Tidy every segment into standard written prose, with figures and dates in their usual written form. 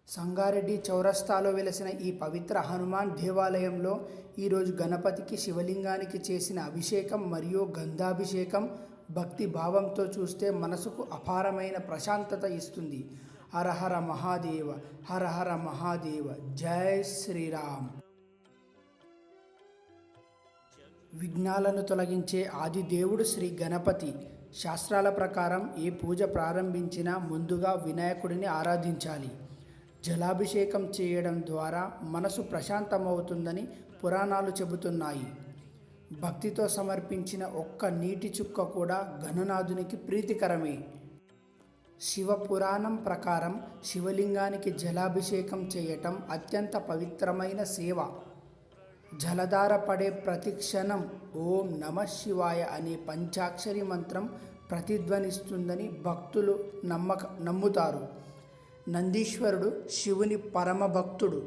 సంగారెడ్డి చౌరస్తాలో వెలసిన ఈ పవిత్ర హనుమాన్ దేవాలయంలో ఈరోజు గణపతికి శివలింగానికి చేసిన అభిషేకం మరియు గంధాభిషేకం భక్తి భావంతో చూస్తే మనసుకు అపారమైన ప్రశాంతత ఇస్తుంది. హర హర మహాదేవ, హర హర మహాదేవ, జై శ్రీరామ్. విఘ్నాలను తొలగించే ఆది దేవుడు శ్రీ గణపతి. శాస్త్రాల ప్రకారం ఏ పూజ ప్రారంభించినా ముందుగా వినాయకుడిని ఆరాధించాలి. జలాభిషేకం చేయడం ద్వారా మనసు ప్రశాంతమవుతుందని పురాణాలు చెబుతున్నాయి. భక్తితో సమర్పించిన ఒక్క నీటి చుక్క కూడా గణనాథునికి ప్రీతికరమే. శివపురాణం ప్రకారం శివలింగానికి జలాభిషేకం చేయటం అత్యంత పవిత్రమైన సేవ. జలధార పడే ప్రతి క్షణం ఓం నమః శివాయ అనే పంచాక్షరి మంత్రం ప్రతిధ్వనిస్తుందని భక్తులు నమ్ముతారు. నందీశ్వరుడు శివుని పరమ భక్తుడు.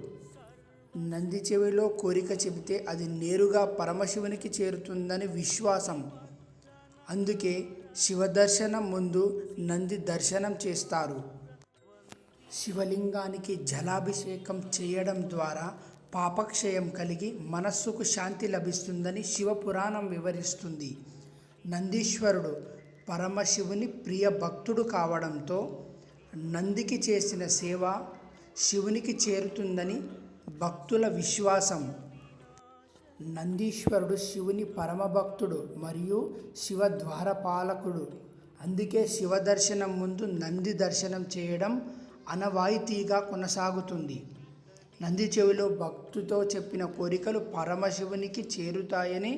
నంది చెవిలో కోరిక చెబితే అది నేరుగా పరమశివునికి చేరుతుందని విశ్వాసం. అందుకే శివదర్శనం ముందు నంది దర్శనం చేస్తారు. శివలింగానికి జలాభిషేకం చేయడం ద్వారా పాపక్షయం కలిగి మనస్సుకు శాంతి లభిస్తుందని శివపురాణం వివరిస్తుంది. నందీశ్వరుడు పరమశివుని ప్రియ భక్తుడు కావడంతో నందికి చేసిన సేవ శివునికి చేరుతుందని భక్తుల విశ్వాసం. నందీశ్వరుడు శివుని పరమభక్తుడు మరియు శివ ద్వారపాలకుడు. అందుకే శివ దర్శనం ముందు నంది దర్శనం చేయడం ఆనవాయితీగా కొనసాగుతుంది. నంది చెవిలో భక్తితో చెప్పిన కోరికలు పరమశివునికి చేరుతాయని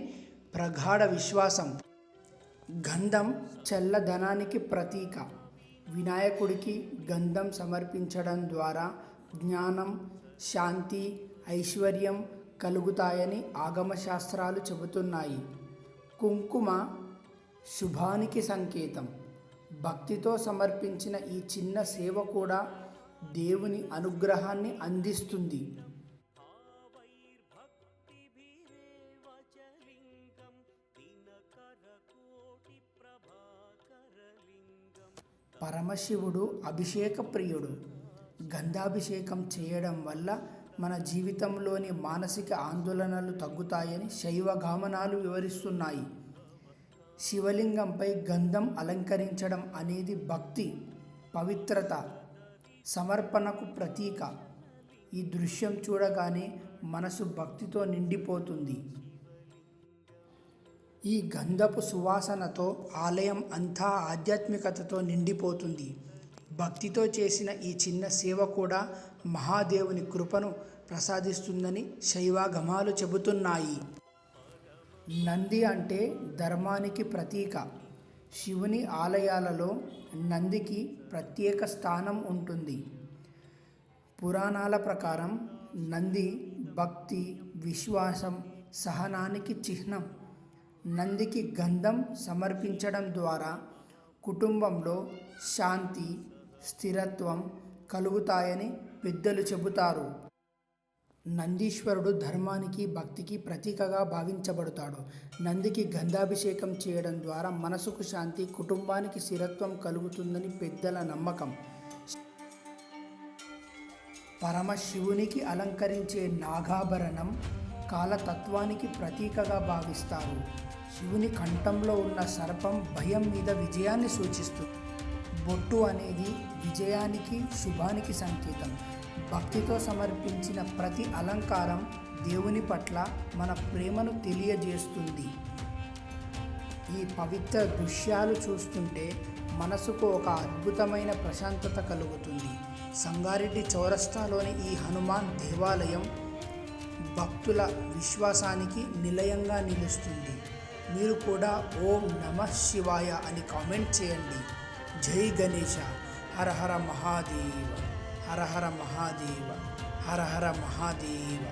ప్రగాఢ విశ్వాసం. గంధం చల్లదనానికి ప్రతీక. వినాయకుడికి గంధం సమర్పించడం ద్వారా జ్ఞానం, శాంతి, ఐశ్వర్యం కలుగుతాయని ఆగమశాస్త్రాలు చెబుతున్నాయి. కుంకుమ శుభానికి సంకేతం. భక్తితో సమర్పించిన ఈ చిన్న సేవ కూడా దేవుని అనుగ్రహాన్ని అందిస్తుంది. పరమశివుడు అభిషేక ప్రియుడు. గంధాభిషేకం చేయడం వల్ల మన జీవితంలోని మానసిక ఆందోళనలు తగ్గుతాయని శైవగామనాలు వివరిస్తున్నాయి. శివలింగంపై గంధం అలంకరించడం అనేది భక్తి, పవిత్రత, సమర్పణకు ప్రతీక. ఈ దృశ్యం చూడగానే మనసు భక్తితో నిండిపోతుంది. ఈ గంధపు సువాసనతో ఆలయం అంతా ఆధ్యాత్మికతతో నిండిపోతుంది. భక్తితో చేసిన ఈ చిన్న సేవ కూడా మహాదేవుని కృపను ప్రసాదిస్తుందని శైవాగమాలు చెబుతున్నాయి. నంది అంటే ధర్మానికి ప్రతీక. శివుని ఆలయాలలో నందికి ప్రత్యేక స్థానం ఉంటుంది. పురాణాల ప్రకారం నంది భక్తి, విశ్వాసం, సహనానికి చిహ్నం. నందికి గంధం సమర్పించడం ద్వారా కుటుంబంలో శాంతి, స్థిరత్వం కలుగుతాయని పెద్దలు చెబుతారు. నందీశ్వరుడు ధర్మానికి, భక్తికి ప్రతీకగా భావించబడతాడు. నందికి గంధాభిషేకం చేయడం ద్వారా మనసుకు శాంతి, కుటుంబానికి స్థిరత్వం కలుగుతుందని పెద్దల నమ్మకం. పరమశివునికి అలంకరించే నాగాభరణం కాలతత్వానికి ప్రతీకగా భావిస్తారు. శివుని కంఠంలో ఉన్న సర్పం భయం మీద విజయాన్ని సూచిస్తుంది. బొట్టు అనేది విజయానికి, శుభానికి సంకేతం. భక్తితో సమర్పించిన ప్రతి అలంకారం దేవుని పట్ల మన ప్రేమను తెలియజేస్తుంది. ఈ పవిత్ర దృశ్యాలు చూస్తుంటే మనసుకు ఒక అద్భుతమైన ప్రశాంతత కలుగుతుంది. సంగారెడ్డి చౌరస్తాలోని ఈ హనుమాన్ దేవాలయం భక్తుల విశ్వాసానికి నిలయంగా నిలుస్తుంది. మీరు కూడా ఓం నమః శివాయ అని కామెంట్ చేయండి. జై గణేశ. హర హర మహాదేవ, హర హర మహాదేవ, హర హర మహాదేవ.